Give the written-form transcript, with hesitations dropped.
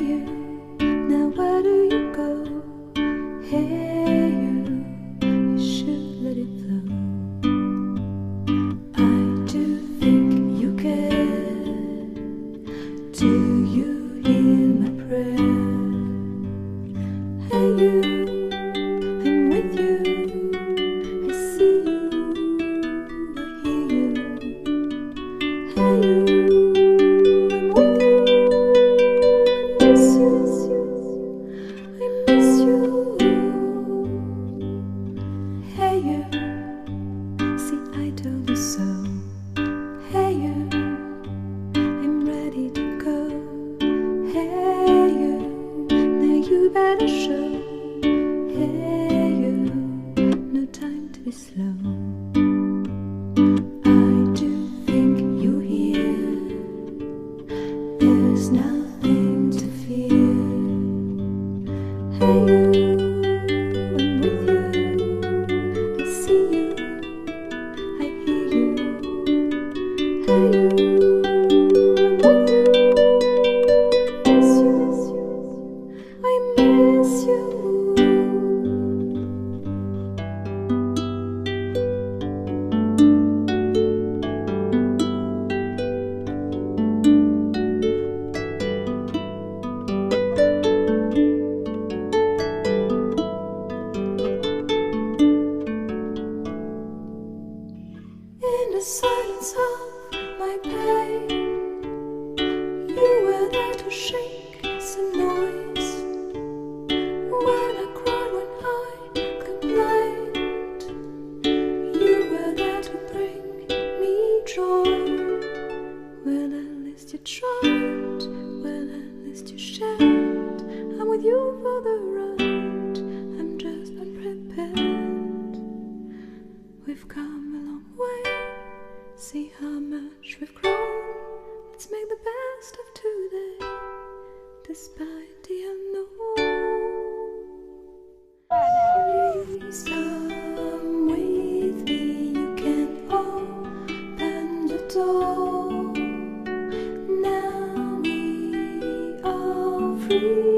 you, now where do you go? Hey you should let it flow. I do think you care. Do you hear my prayer? Hey you, I'm with you. I see you, I hear you. Hey you, I'm with you. I miss you, I miss you. Hey you, see I told you so. Hey you, I'm ready to go. Hey you, now you better show. Hey you, no time to be slow. I do think you hear. There's nothing to fear. Hey you, I'm with you. I see you, I hear you. Hey you, I'm with you. Miss you, I miss you. In the silence of my pain, you were there to shake some noise. When I cried, when I complained, you were there to bring me joy. Well, at least you tried, well, at least you shared. I'm with you for the ride, I'm just unprepared. We've come a long way, see how much we've grown. Let's make the best of today, despite the unknown. Please come with me, you can open the door. Now we are free.